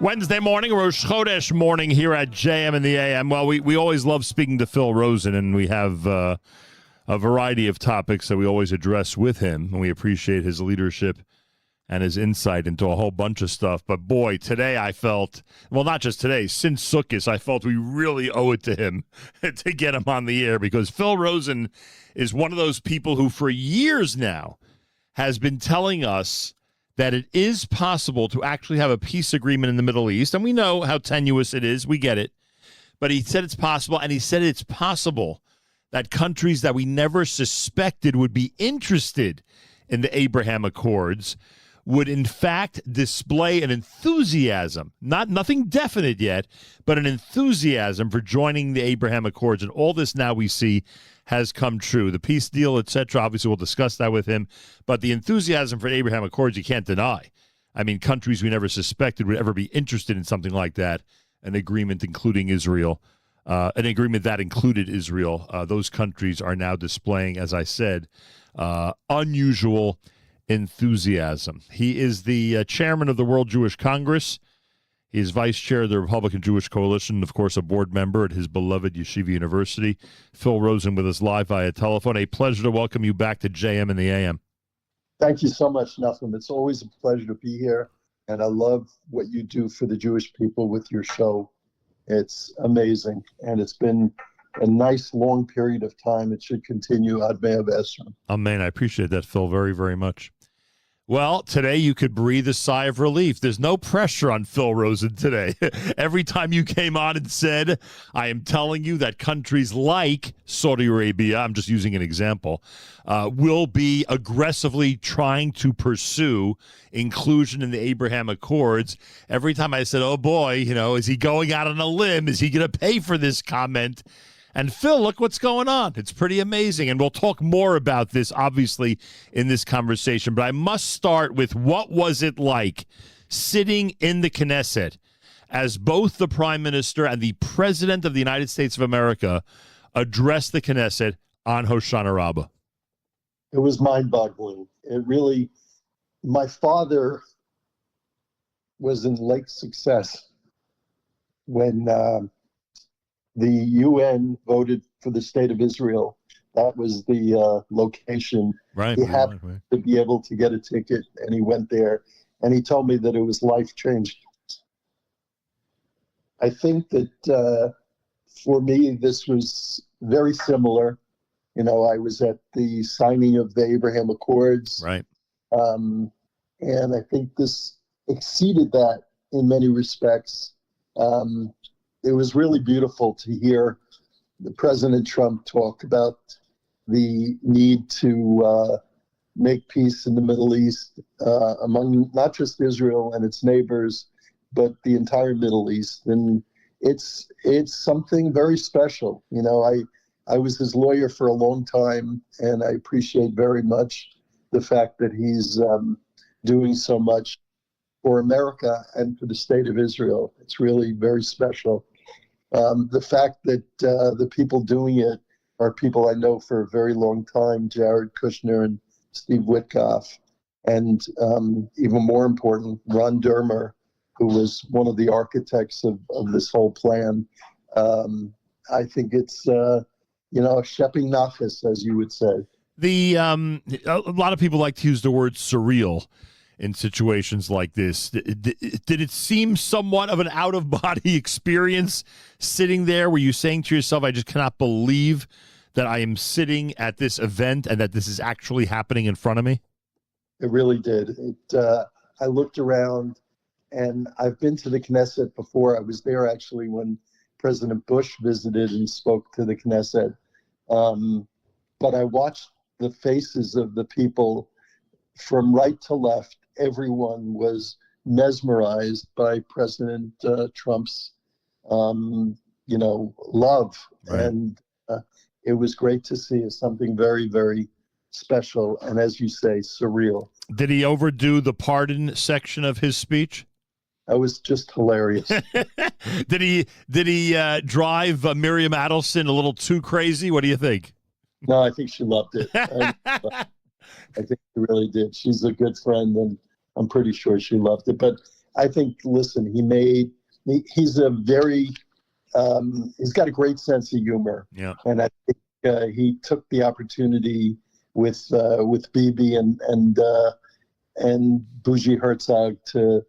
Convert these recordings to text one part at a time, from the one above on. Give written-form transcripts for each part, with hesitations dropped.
Wednesday morning, Rosh Chodesh morning here at JM in the AM. Well, we always love speaking to Phil Rosen, and we have a variety of topics that we always address with him, and we appreciate his leadership and his insight into a whole bunch of stuff. But boy, today I felt, well, not just today, since Sukkot, I felt we really owe it to him to get him on the air, because Phil Rosen is one of those people who for years now has been telling us that it is possible to actually have a peace agreement in the Middle East. And we know how tenuous it is. We get it. But he said it's possible, and he said it's possible that countries that we never suspected would be interested in the Abraham Accords would, in fact, display an enthusiasm, nothing definite yet, but an enthusiasm for joining the Abraham Accords. And all this now we see has come true. The peace deal, etc. Obviously, we'll discuss that with him. But the enthusiasm for Abraham Accords, you can't deny. I mean, countries we never suspected would ever be interested in something like that, an agreement including Israel, an agreement that included Israel. Those countries are now displaying, as I said, unusual enthusiasm. He is the chairman of the World Jewish Congress. He is vice chair of the Republican Jewish Coalition, of course, a board member at his beloved Yeshiva University. Phil Rosen with us live via telephone. A pleasure to welcome you back to JM in the AM. Thank you so much, Nachum. It's always a pleasure to be here, and I love what you do for the Jewish people with your show. It's amazing, and it's been a nice, long period of time. It should continue. Ad Mea V'Esrim. Amen. I appreciate that, Phil, very, very much. Well, today you could breathe a sigh of relief. There's no pressure on Phil Rosen today. Every time you came on and said, I am telling you that countries like Saudi Arabia, I'm just using an example, will be aggressively trying to pursue inclusion in the Abraham Accords. Every time I said, oh boy, is he going out on a limb? Is he going to pay for this comment? And Phil, look what's going on. It's pretty amazing. And we'll talk more about this, obviously, in this conversation. But I must start with, what was it like sitting in the Knesset as both the Prime Minister and the President of the United States of America addressed the Knesset on Hoshana Rabbah? It was mind-boggling. It really, my father was in late success when the UN voted for the state of Israel. That was the location. Right. He happened to be able to get a ticket, and he went there, and he told me that it was life-changing. I think that for me, this was very similar. I was at the signing of the Abraham Accords. Right. And I think this exceeded that in many respects. It was really beautiful to hear the President Trump talk about the need to make peace in the Middle East among not just Israel and its neighbors, but the entire Middle East. And it's something very special. I was his lawyer for a long time, and I appreciate very much the fact that he's doing so much for America and for the state of Israel. It's really very special. The fact that the people doing it are people I know for a very long time, Jared Kushner and Steve Witkoff, and even more important, Ron Dermer, who was one of the architects of this whole plan. I think it's, shepping nachas, as you would say. A lot of people like to use the word surreal in situations like this. Did it seem somewhat of an out-of-body experience sitting there? Were you saying to yourself, I just cannot believe that I am sitting at this event and that this is actually happening in front of me? It really did. I looked around, and I've been to the Knesset before. I was there actually when President Bush visited and spoke to the Knesset. But I watched the faces of the people from right to left. Everyone was mesmerized by President Trump's, love. Right. And it was great to see. It's something very, very special. And as you say, surreal. Did he overdo the pardon section of his speech? That was just hilarious. Did he drive Miriam Adelson a little too crazy? What do you think? No, I think she loved it. I think she really did. She's a good friend, and I'm pretty sure she loved it. But I think, listen, he's a very, he's got a great sense of humor. Yeah. And I think he took the opportunity with Bibi and Bougie Herzog to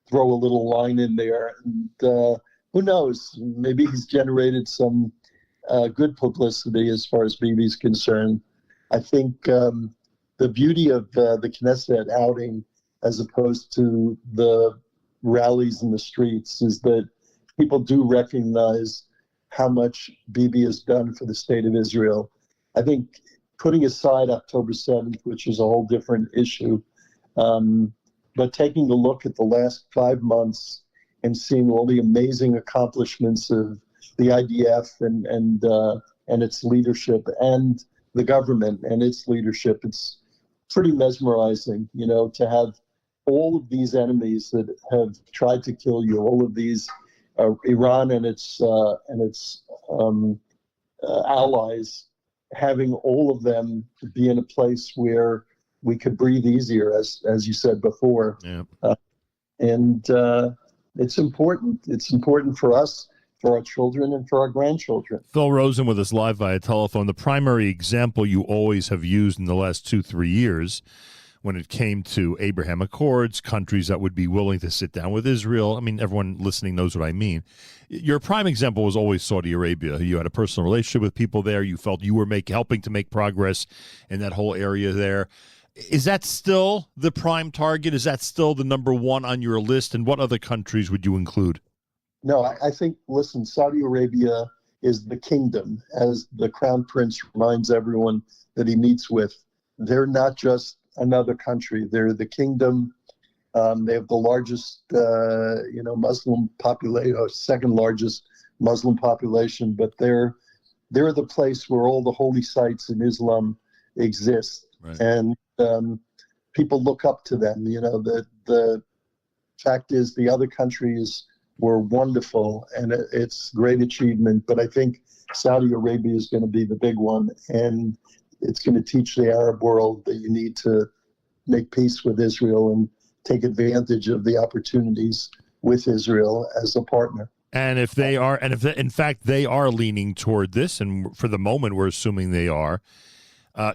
throw a little line in there. And who knows? Maybe he's generated some good publicity as far as Bibi's concerned. I think the beauty of the Knesset outing, as opposed to the rallies in the streets, is that people do recognize how much Bibi has done for the state of Israel. I think putting aside October 7th, which is a whole different issue, but taking a look at the last 5 months and seeing all the amazing accomplishments of the IDF and its leadership, and the government and its leadership, it's pretty mesmerizing, to have all of these enemies that have tried to kill you, all of these Iran and its allies, having all of them be in a place where we could breathe easier, as you said before. Yeah. And it's important. It's important for us, for our children, and for our grandchildren. Phil Rosen with us live via telephone. The primary example you always have used in the last 2-3 years when it came to Abraham Accords, countries that would be willing to sit down with Israel. I mean, everyone listening knows what I mean. Your prime example was always Saudi Arabia. You had a personal relationship with people there. You felt you were helping to make progress in that whole area there. Is that still the prime target? Is that still the number one on your list? And what other countries would you include? No, I think, listen, Saudi Arabia is the kingdom, as the crown prince reminds everyone that he meets with. They're not just another country. They're the kingdom. They have the largest, Muslim population, or second largest Muslim population, but they're the place where all the holy sites in Islam exist. Right. And people look up to them. The fact is, the other countries were wonderful, and it's great achievement. But I think Saudi Arabia is going to be the big one, and it's going to teach the Arab world that you need to make peace with Israel and take advantage of the opportunities with Israel as a partner. And if they are, in fact they are leaning toward this, and for the moment we're assuming they are,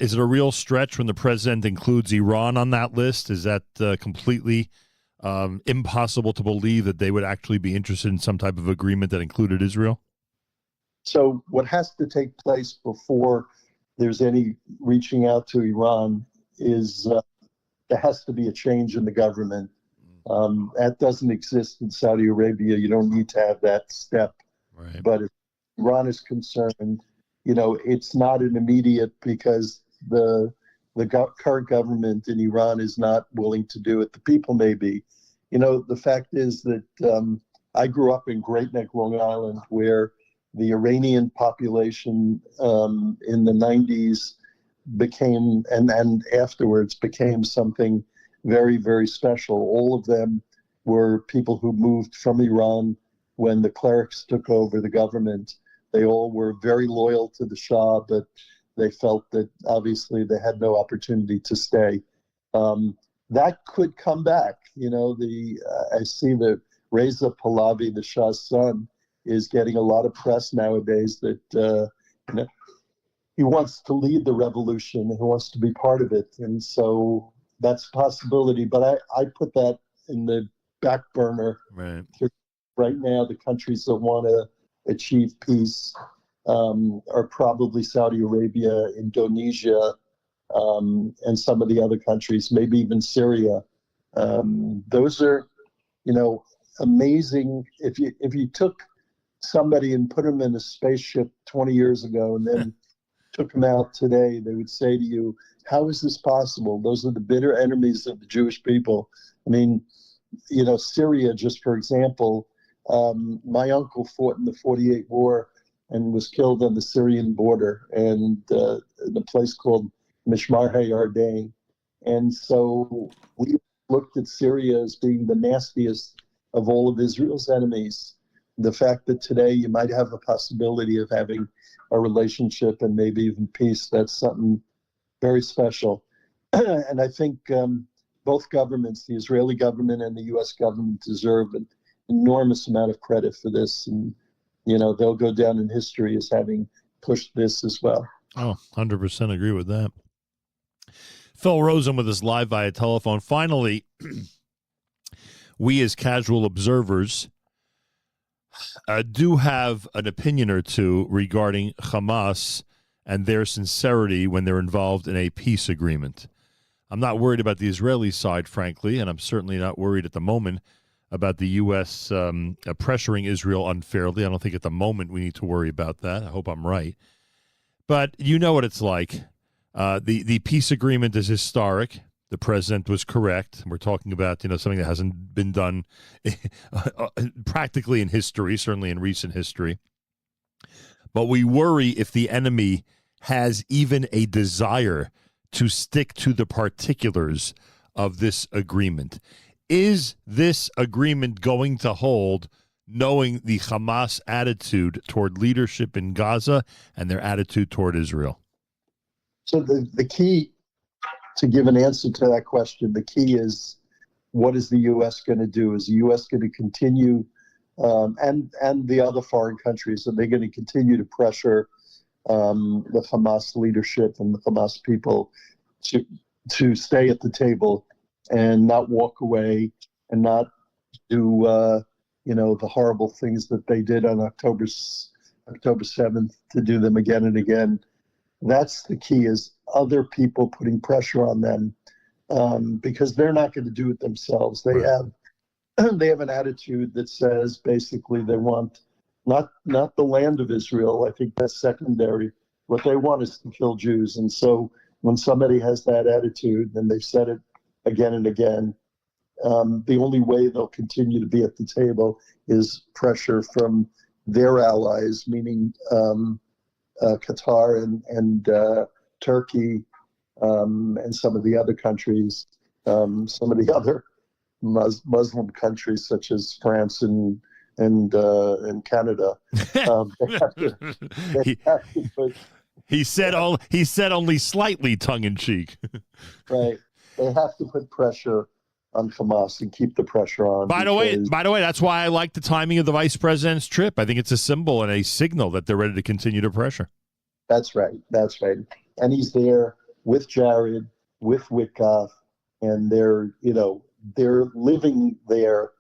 is it a real stretch when the president includes Iran on that list? Is that completely impossible to believe that they would actually be interested in some type of agreement that included Israel? So what has to take place before there's any reaching out to Iran is there has to be a change in the government. That doesn't exist in Saudi Arabia. You don't need to have that step. Right. But if Iran is concerned, it's not an immediate, because the current government in Iran is not willing to do it. The people may be. The fact is that I grew up in Great Neck, Long Island, where the Iranian population in the 90s became, and afterwards became, something very, very special. All of them were people who moved from Iran when the clerics took over the government. They all were very loyal to the Shah, but they felt that obviously they had no opportunity to stay. That could come back. I see that Reza Pahlavi, the Shah's son, is getting a lot of press nowadays that he wants to lead the revolution. He wants to be part of it. And so that's a possibility. But I put that in the back burner. Right. Right now, the countries that want to achieve peace are probably Saudi Arabia, Indonesia, and some of the other countries, maybe even Syria. Those are, amazing. If you took somebody and put them in a spaceship 20 years ago and then took them out today, they would say to you, how is this possible? Those are the bitter enemies of the Jewish people. I mean, Syria, just for example, my uncle fought in the 48 war and was killed on the Syrian border, and in a place called Mishmar HaYarden. And so we looked at Syria as being the nastiest of all of Israel's enemies. The fact that today you might have a possibility of having a relationship and maybe even peace, that's something very special. And I think both governments, the Israeli government and the U.S. government, deserve an enormous amount of credit for this. And, they'll go down in history as having pushed this as well. Oh, 100% agree with that. Phil Rosen with us live via telephone. Finally, we as casual observers do have an opinion or two regarding Hamas and their sincerity when they're involved in a peace agreement. I'm not worried about the Israeli side, frankly, and I'm certainly not worried at the moment about the U.S. Pressuring Israel unfairly. I don't think at the moment we need to worry about that. I hope I'm right. But you know what it's like. The peace agreement is historic. The president was correct. We're talking about something that hasn't been done practically in history, certainly in recent history. But we worry if the enemy has even a desire to stick to the particulars of this agreement. Is this agreement going to hold, knowing the Hamas attitude toward leadership in Gaza and their attitude toward Israel? So the key to give an answer to that question, the key is, what is the U.S. going to do? Is the U.S. going to continue, and the other foreign countries, are they going to continue to pressure the Hamas leadership and the Hamas people to stay at the table and not walk away and not do the horrible things that they did on October 7th, to do them again and again? That's the key, is other people putting pressure on them, because they're not going to do it themselves. They have an attitude that says basically they want not the land of Israel. I think that's secondary. What they want is to kill Jews. And so when somebody has that attitude, and they've said it again and again, the only way they'll continue to be at the table is pressure from their allies, meaning Qatar and Turkey, and some of the other countries, some of the other Muslim countries such as France and Canada. He said only slightly tongue in cheek. Right. They have to put pressure on Hamas and keep the pressure on. By the way, that's why I like the timing of the vice president's trip. I think it's a symbol and a signal that they're ready to continue to pressure. That's right. And he's there with Jared, with Witkoff, and they're living there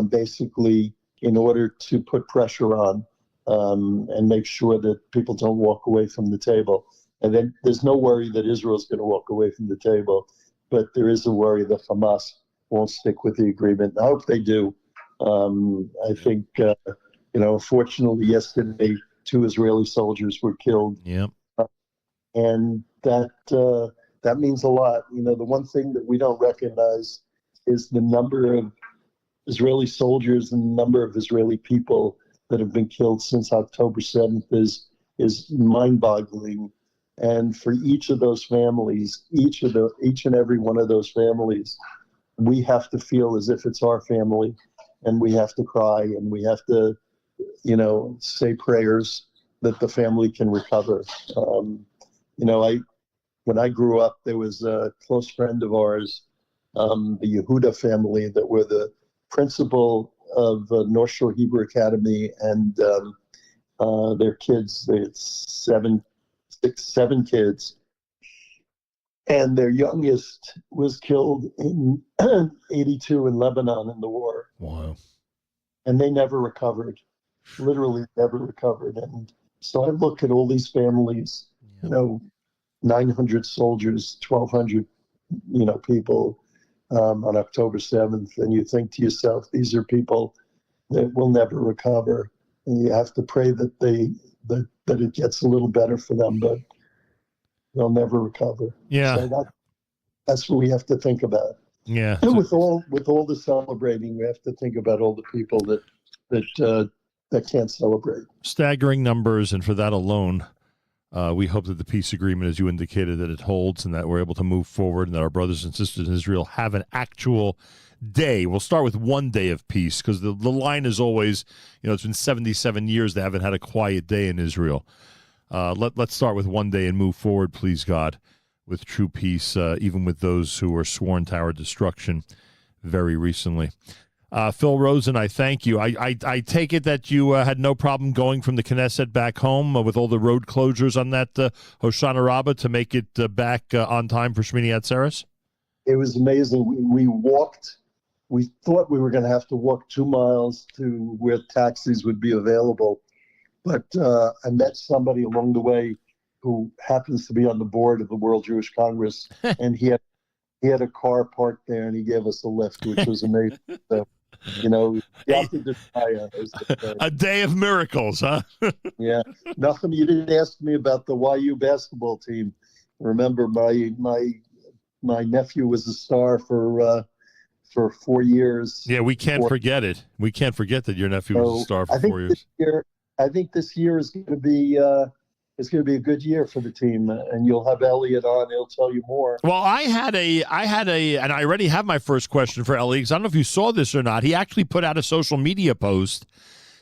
basically in order to put pressure on and make sure that people don't walk away from the table. And then there's no worry that Israel's going to walk away from the table, but there is a worry that Hamas won't stick with the agreement. I hope they do. I think, fortunately yesterday, 2 Israeli soldiers were killed. Yep. And that means a lot. The one thing that we don't recognize is the number of Israeli soldiers and the number of Israeli people that have been killed since October 7th is mind-boggling. And for each of those families, each and every one of those families, we have to feel as if it's our family, and we have to cry, and we have to, say prayers that the family can recover. When I grew up, there was a close friend of ours, the Yehuda family, that were the principal of North Shore Hebrew Academy, and their kids. They had seven kids, and their youngest was killed in '82 in Lebanon in the war. Wow! And they never recovered, literally never recovered. And so I look at all these families, 900 soldiers, 1,200, people on October 7th, and you think to yourself, these are people that will never recover, and you have to pray that that it gets a little better for them, but they'll never recover. Yeah. So that's what we have to think about. Yeah. And with all the celebrating, we have to think about all the people that can't celebrate. Staggering numbers, and for that alone, we hope that the peace agreement, as you indicated, that it holds and that we're able to move forward, and that our brothers and sisters in Israel have an actual day. We'll start with one day of peace, because the line is always, it's been 77 years they haven't had a quiet day in Israel. Let's start with one day and move forward, please God. with true peace, even with those who were sworn to our destruction very recently. Phil Rosen, I thank you. I take it that you had no problem going from the Knesset back home with all the road closures on that Hoshana Rabbah to make it back on time for Shmini Atzeres? It was amazing. We walked. We thought we were going to have to walk 2 miles to where taxis would be available. But I met somebody along the way who happens to be on the board of the World Jewish Congress, and he had a car parked there, and he gave us a lift, which was amazing. So, a day of miracles, huh? Yeah. Nachum, you didn't ask me about the YU basketball team. Remember, my nephew was a star for 4 years. Yeah, we can't forget it. We can't forget that your nephew was a star for 4 years. I think this year is going to be a good year for the team, and you'll have Elliot on. He'll tell you more. Well, I had a, and I already have my first question for Elliot, because I don't know if you saw this or not. He actually put out a social media post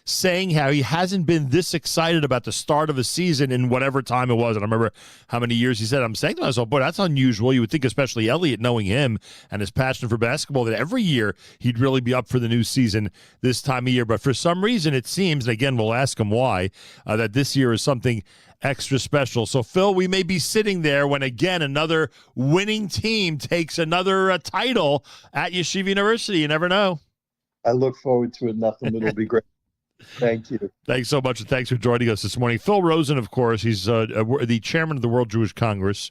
saying how he hasn't been this excited about the start of a season in whatever time it was. And I remember how many years he said. I'm saying to myself, boy, that's unusual. You would think, especially Elliot, knowing him and his passion for basketball, that every year he'd really be up for the new season this time of year. But for some reason, it seems, and again, we'll ask him why, that this year is something extra special. So, Phil, we may be sitting there when, again, another winning team takes another title at Yeshiva University. You never know. I look forward to it, Nachum. It'll be great. Thank you. Thanks so much, and thanks for joining us this morning. Phil Rosen, of course, he's the chairman of the World Jewish Congress,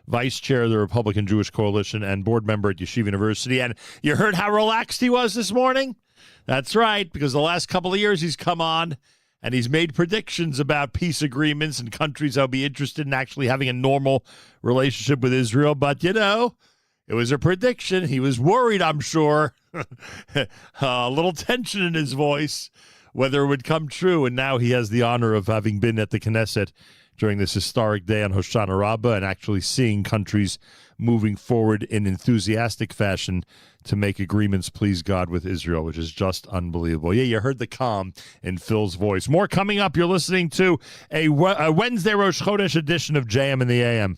vice chair of the Republican Jewish Coalition, and board member at Yeshiva University. And you heard how relaxed he was this morning? That's right, because the last couple of years he's come on, and he's made predictions about peace agreements and countries that will be interested in actually having a normal relationship with Israel. But, it was a prediction. He was worried, I'm sure. A little tension in his voice, whether it would come true. And now he has the honor of having been at the Knesset during this historic day on Hoshana Rabbah and actually seeing countries moving forward in enthusiastic fashion to make agreements, please God, with Israel, which is just unbelievable. Yeah, you heard the calm in Phil's voice. More coming up. You're listening to a Wednesday Rosh Chodesh edition of JM in the AM.